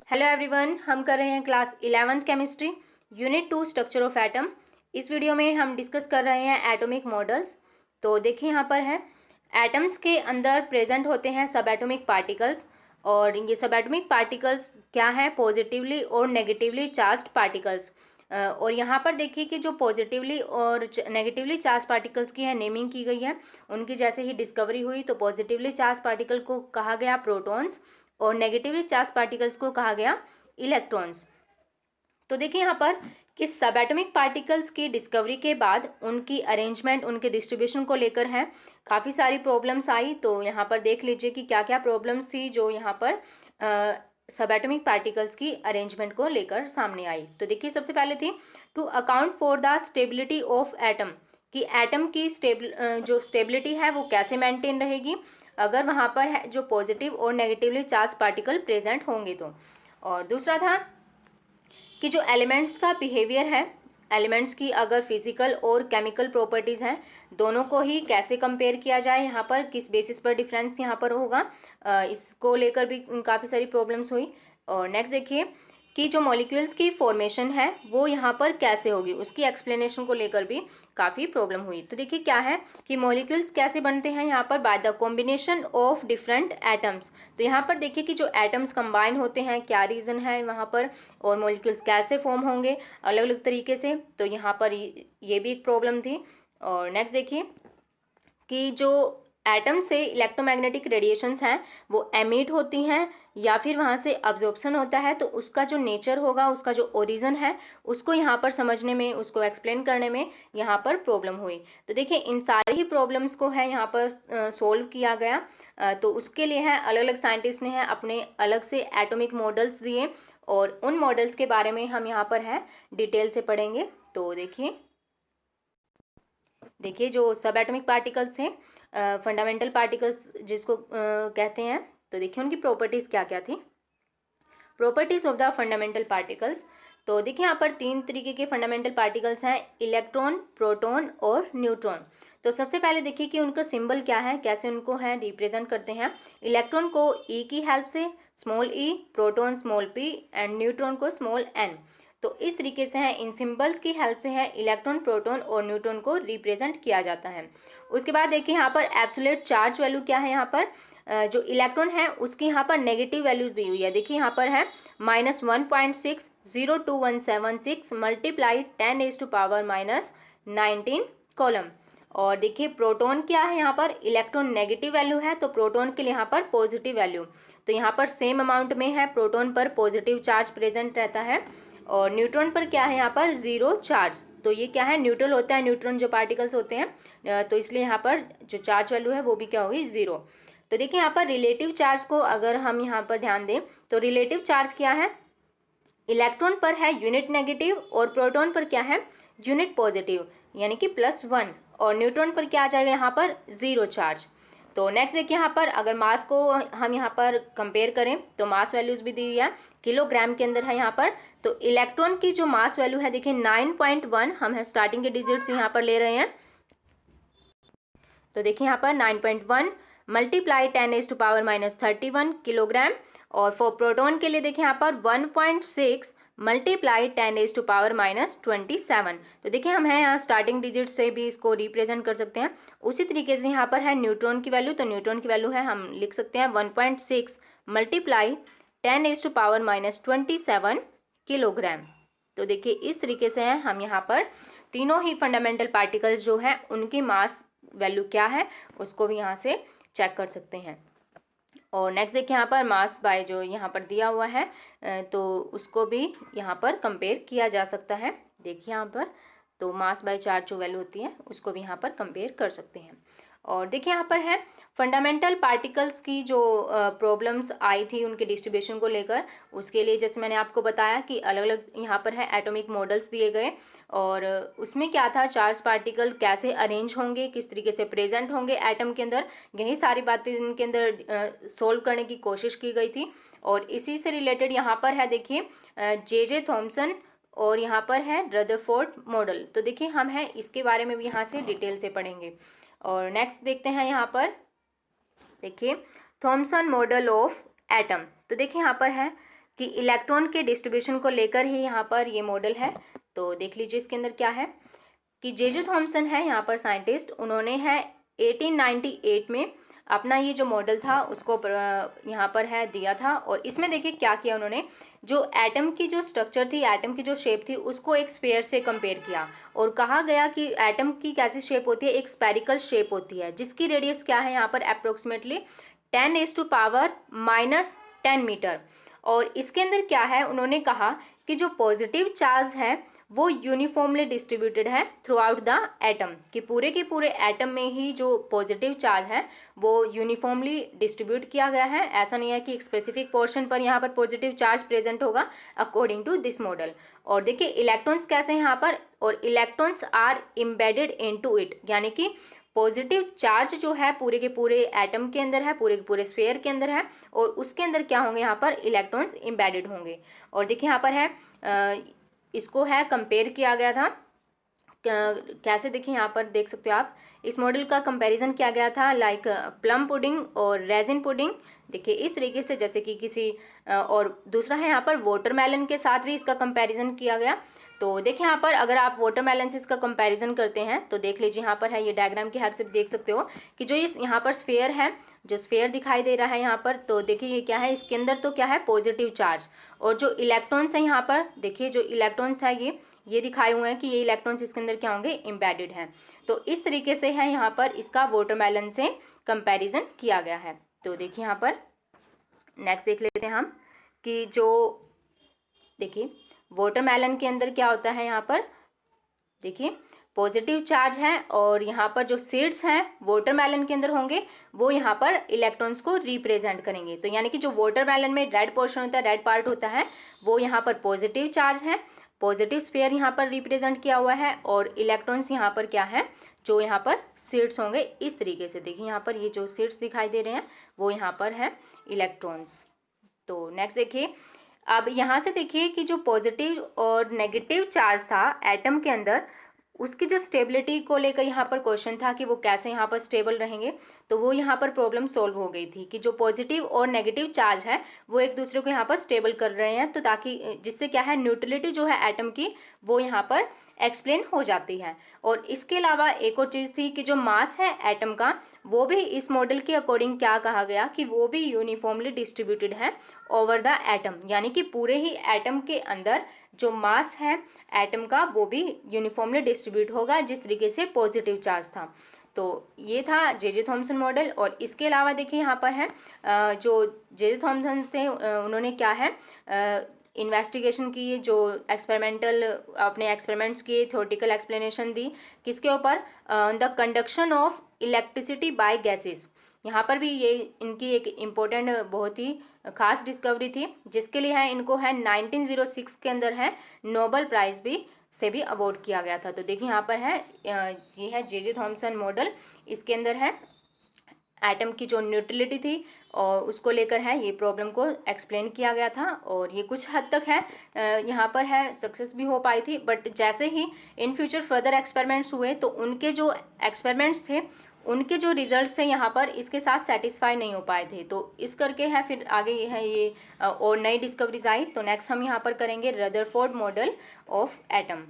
Hello everyone, हम कर रहे हैं class 11th chemistry unit 2 structure of atom. इस वीडियो में हम डिस्कस कर रहे हैं एटॉमिक मॉडल्स। तो देखिए यहाँ पर है एटम्स के अंदर प्रेजेंट होते हैं सब एटॉमिक पार्टिकल्स। और ये सब एटॉमिक पार्टिकल्स क्या है? पॉजिटिवली और नेगेटिवली चार्ज्ड पार्टिकल्स। और यहाँ पर देखिए कि जो पॉजिटिवली और नेगेटिवली चार्ज पार्टिकल्स की है नेमिंग की गई है। उनकी जैसे ही डिस्कवरी हुई तो पॉजिटिवली चार्ज पार्टिकल को कहा गया प्रोटॉन्स और नेगेटिवली चार्ज पार्टिकल्स को कहा गया इलेक्ट्रॉन्स। तो देखिए यहाँ पर कि सब एटॉमिक पार्टिकल्स की डिस्कवरी के बाद उनकी अरेंजमेंट, उनके डिस्ट्रीब्यूशन को लेकर है काफ़ी सारी प्रॉब्लम्स आई। तो यहाँ पर देख लीजिए कि क्या क्या प्रॉब्लम्स थी जो यहाँ पर सब एटॉमिक पार्टिकल्स की अरेंजमेंट को लेकर सामने आई। तो देखिए सबसे पहले थी to account for the stability of atom, कि एटम की जो स्टेबिलिटी है वो कैसे मेंटेन रहेगी अगर वहाँ पर है जो पॉजिटिव और नेगेटिवली चार्ज पार्टिकल प्रेजेंट होंगे तो। और दूसरा था कि जो एलिमेंट्स का बिहेवियर है, एलिमेंट्स की अगर फिजिकल और केमिकल प्रॉपर्टीज़ हैं दोनों को ही कैसे कंपेयर किया जाए, यहाँ पर किस बेसिस पर डिफरेंस यहाँ पर होगा, इसको लेकर भी काफ़ी सारी प्रॉब्लम्स हुई। और नेक्स्ट देखिए कि जो मॉलिक्यूल्स की फॉर्मेशन है वो यहाँ पर कैसे होगी, उसकी एक्सप्लेनेशन को लेकर भी काफ़ी प्रॉब्लम हुई। तो देखिए क्या है कि मॉलिक्यूल्स कैसे बनते हैं यहाँ पर by the combination of different atoms. तो यहाँ पर देखिए कि जो एटम्स कंबाइन होते हैं क्या रीज़न है वहाँ पर, और मॉलिक्यूल्स कैसे फॉर्म होंगे अलग अलग तरीके से। तो यहाँ पर ये भी एक प्रॉब्लम थी। और नेक्स्ट देखिए कि जो एटम से इलेक्ट्रोमैग्नेटिक रेडिएशंस हैं वो एमिट होती हैं या फिर वहाँ से अब्जॉर्प्शन होता है, तो उसका जो नेचर होगा, उसका जो ओरिजिन है उसको यहाँ पर समझने में, उसको एक्सप्लेन करने में यहाँ पर प्रॉब्लम हुई। तो देखिए इन सारी ही प्रॉब्लम्स को है यहाँ पर सोल्व किया गया। तो उसके लिए है अलग अलग साइंटिस्ट ने है अपने अलग से एटॉमिक मॉडल्स दिए और उन मॉडल्स के बारे में हम यहाँ पर है डिटेल से पढ़ेंगे। तो देखिए जो सब एटॉमिक पार्टिकल्स हैं, फंडामेंटल पार्टिकल्स जिसको कहते हैं, तो देखिए उनकी प्रॉपर्टीज़ क्या क्या थी। Properties of the fundamental particles. तो देखिए यहाँ पर तीन तरीके के फंडामेंटल पार्टिकल्स हैं, इलेक्ट्रॉन, प्रोटॉन और न्यूट्रॉन। तो सबसे पहले देखिए कि उनका सिंबल क्या है, कैसे उनको है रिप्रेजेंट करते हैं। इलेक्ट्रॉन को ई की हेल्प से small E, proton small P and neutron को स्मॉल एन। तो इस तरीके से है इन सिंबल्स की हेल्प से है इलेक्ट्रॉन, प्रोटॉन और न्यूट्रॉन को रिप्रेजेंट किया जाता है। उसके बाद देखिए यहाँ पर एब्सोल्यूट चार्ज वैल्यू क्या है, यहाँ पर जो इलेक्ट्रॉन है उसकी यहाँ पर नेगेटिव वैल्यूज दी हुई है। देखिए यहाँ पर है -1.602176 मल्टीप्लाई 10⁻⁻19 कॉलम। और देखिए प्रोटॉन क्या है, यहाँ पर इलेक्ट्रॉन नेगेटिव वैल्यू है तो प्रोटॉन के लिए यहाँ पर पॉजिटिव वैल्यू। तो यहाँ पर सेम अमाउंट में है, प्रोटॉन पर पॉजिटिव चार्ज प्रेजेंट रहता है और न्यूट्रॉन पर क्या है यहाँ पर जीरो चार्ज। तो ये क्या है, न्यूट्रल होता है, न्यूट्रॉन जो पार्टिकल्स होते हैं, तो इसलिए यहाँ पर जो चार्ज वैल्यू है वो भी क्या होगी, जीरो। तो देखिए यहाँ पर रिलेटिव चार्ज को अगर हम यहाँ पर ध्यान दें तो रिलेटिव चार्ज क्या है, इलेक्ट्रॉन पर है यूनिट नेगेटिव और प्रोटॉन पर क्या है यूनिट पॉजिटिव यानी कि +1, और न्यूट्रॉन पर क्या आ जाएगा यहाँ पर जीरो चार्ज। तो नेक्स्ट देखिए यहाँ पर अगर मास को हम यहाँ पर कंपेयर करें तो मास वैल्यूज भी दी हुई है, किलोग्राम के अंदर है यहाँ पर। तो इलेक्ट्रॉन की जो मास वैल्यू है देखिए 9.1, हम है स्टार्टिंग के डिजिट्स यहाँ पर ले रहे हैं। तो देखिए यहाँ पर 9.1 मल्टीप्लाई 10⁻⁻31 किलोग्राम। और फॉर प्रोटॉन के लिए देखिए यहाँ पर 1.6 मल्टीप्लाई 10⁻⁻27। तो देखिए हम हैं यहाँ स्टार्टिंग डिजिट से भी इसको रिप्रेजेंट कर सकते हैं। उसी तरीके से यहाँ पर है न्यूट्रॉन की वैल्यू, तो न्यूट्रॉन की वैल्यू है हम लिख सकते हैं 1.6 मल्टीप्लाई 10⁻⁻27 किलोग्राम। तो देखिए इस तरीके से है हम यहाँ पर तीनों ही फंडामेंटल पार्टिकल्स जो है उनकी मास वैल्यू क्या है उसको भी यहाँ से चेक कर सकते हैं। और नेक्स्ट देखिए यहाँ पर मास बाय जो यहाँ पर दिया हुआ है तो उसको भी यहाँ पर कंपेयर किया जा सकता है। देखिए यहाँ पर तो मास बाय चार्ज जो वैल्यू होती है उसको भी यहाँ पर कंपेयर कर सकते हैं। और देखिए यहाँ पर है फंडामेंटल पार्टिकल्स की जो प्रॉब्लम्स आई थी उनके डिस्ट्रीब्यूशन को लेकर, उसके लिए जैसे मैंने आपको बताया कि अलग अलग यहाँ पर है एटॉमिक मॉडल्स दिए गए और उसमें क्या था, चार्ज पार्टिकल कैसे अरेंज होंगे, किस तरीके से प्रेजेंट होंगे एटम के अंदर, यही सारी बातें इनके अंदर सोल्व करने की कोशिश की गई थी। और इसी से रिलेटेड यहाँ पर है देखिए जे थॉमसन और यहाँ पर है रदरफोर्ड मॉडल। तो देखिए हम हैं इसके बारे में भी यहाँ से डिटेल से पढ़ेंगे। और नेक्स्ट देखते हैं यहाँ पर देखिए थॉमसन मॉडल ऑफ एटम। तो देखिए यहाँ पर है कि इलेक्ट्रॉन के डिस्ट्रीब्यूशन को लेकर ही यहाँ पर ये मॉडल है। तो देख लीजिए इसके अंदर क्या है कि जे थॉमसन है यहाँ पर साइंटिस्ट, उन्होंने है 1898 में अपना ये जो मॉडल था उसको यहाँ पर है दिया था। और इसमें देखिए क्या किया उन्होंने, जो एटम की जो स्ट्रक्चर थी, एटम की जो शेप थी, उसको एक स्फीयर से कंपेयर किया और कहा गया कि एटम की कैसी शेप होती है, एक स्पेरिकल शेप होती है जिसकी रेडियस क्या है यहाँ पर अप्रोक्सीमेटली 10⁻⁻10 मीटर। और इसके अंदर क्या है, उन्होंने कहा कि जो पॉजिटिव चार्ज है वो यूनिफॉर्मली डिस्ट्रीब्यूटेड है थ्रू आउट द एटम, कि पूरे के पूरे एटम में ही जो पॉजिटिव चार्ज है वो यूनिफॉर्मली डिस्ट्रीब्यूट किया गया है। ऐसा नहीं है कि एक स्पेसिफिक पोर्शन पर यहाँ पर पॉजिटिव चार्ज प्रेजेंट होगा अकॉर्डिंग टू दिस मॉडल। और देखिए इलेक्ट्रॉन्स कैसे हैं यहाँ पर, और electrons are embedded into it, यानी कि पॉजिटिव चार्ज जो है पूरे के पूरे एटम के अंदर है, पूरे के पूरे स्फीयर के अंदर है, और उसके अंदर क्या होंगे यहाँ पर इलेक्ट्रॉन्स एम्बेडेड होंगे। और देखिए यहाँ पर है इसको है कंपेयर किया गया था कैसे, देखिए यहाँ पर देख सकते हो आप, इस मॉडल का कंपैरिजन किया गया था लाइक प्लम पुडिंग और रेजिन पुडिंग। देखिए इस तरीके से, जैसे कि किसी और दूसरा है यहाँ पर वाटरमेलन के साथ भी इसका कंपैरिजन किया गया। तो देखिए यहाँ पर अगर आप वाटरमेलन से इसका कंपैरिजन करते हैं तो देख लीजिए यहाँ पर है, ये डायग्राम की हेल्प से देख सकते हो कि जो इस यहाँ पर स्फीयर है, जो स्फीयर दिखाई दे रहा है यहाँ पर, तो देखिए ये क्या है, इसके अंदर तो क्या है पॉजिटिव चार्ज, और जो इलेक्ट्रॉन्स है यहाँ पर देखिए, जो इलेक्ट्रॉन्स है ये दिखाए हुए हैं कि ये इलेक्ट्रॉन्स इसके अंदर क्या होंगे एम्बेडेड हैं। तो इस तरीके से है यहाँ पर इसका वाटरमेलन से कंपैरिजन किया गया है। तो देखिए यहाँ पर नेक्स्ट देख लेते हैं हम कि जो देखिए वाटरमेलन के अंदर क्या होता है, यहाँ पर देखिए पॉजिटिव चार्ज है, और यहाँ पर जो सीड्स हैं वाटरमेलन के अंदर होंगे वो यहाँ पर इलेक्ट्रॉन्स को रिप्रेजेंट करेंगे। तो यानी कि जो वाटरमेलन में रेड पोर्शन होता है, रेड पार्ट होता है, वो यहाँ पर पॉजिटिव चार्ज है, पॉजिटिव स्फीयर यहाँ पर रिप्रेजेंट किया हुआ है, और इलेक्ट्रॉन्स यहाँ पर क्या है, जो यहाँ पर सीड्स होंगे। इस तरीके से देखिए यहाँ पर ये जो सीड्स दिखाई दे रहे हैं वो यहाँ पर है इलेक्ट्रॉन्स। तो नेक्स्ट देखिए, अब यहाँ से देखिए कि जो पॉजिटिव और नेगेटिव चार्ज था एटम के अंदर, उसकी जो स्टेबिलिटी को लेकर यहाँ पर क्वेश्चन था कि वो कैसे यहाँ पर स्टेबल रहेंगे। तो वो यहाँ पर प्रॉब्लम सॉल्व हो गई थी कि जो पॉजिटिव और नेगेटिव चार्ज है वो एक दूसरे को यहाँ पर स्टेबल कर रहे हैं, तो ताकि जिससे क्या है न्यूट्रलिटी जो है एटम की वो यहाँ पर एक्सप्लेन हो जाती है। और इसके अलावा एक और चीज़ थी कि जो मास है एटम का वो भी इस मॉडल के अकॉर्डिंग क्या कहा गया कि वो भी यूनिफॉर्मली डिस्ट्रीब्यूटेड है ओवर द एटम, यानी कि पूरे ही एटम के अंदर जो मास है एटम का वो भी यूनिफॉर्मली डिस्ट्रीब्यूट होगा जिस तरीके से पॉजिटिव चार्ज था। तो ये था जे थॉमसन मॉडल। और इसके अलावा देखिए यहाँ पर है जो जे थॉमसन थे उन्होंने क्या है इन्वेस्टिगेशन की, जो एक्सपेरिमेंटल अपने एक्सपेरिमेंट्स किए, थ्योरेटिकल एक्सप्लेनेशन दी किसके ऊपर, the conduction of electricity bye gases. यहाँ पर भी ये इनकी एक इम्पोर्टेंट बहुत ही खास डिस्कवरी थी जिसके लिए है इनको है 1906 के अंदर है नोबेल प्राइज़ भी से भी अवार्ड किया गया था। तो देखिए यहाँ पर है ये है जे थॉमसन मॉडल, इसके अंदर है एटम की जो न्यूट्रलिटी थी और उसको लेकर है ये प्रॉब्लम को एक्सप्लेन किया गया था। और ये कुछ हद तक है यहाँ पर है सक्सेस भी हो पाई थी, बट जैसे ही इन फ्यूचर फर्दर एक्सपेरिमेंट्स हुए तो उनके जो एक्सपेरिमेंट्स थे उनके जो रिजल्ट्स थे यहाँ पर इसके साथ सेटिस्फाई नहीं हो पाए थे। तो इस करके है फिर आगे है ये और नई डिस्कवरीज आई। तो नेक्स्ट हम यहाँ पर करेंगे रदरफोर्ड मॉडल ऑफ एटम।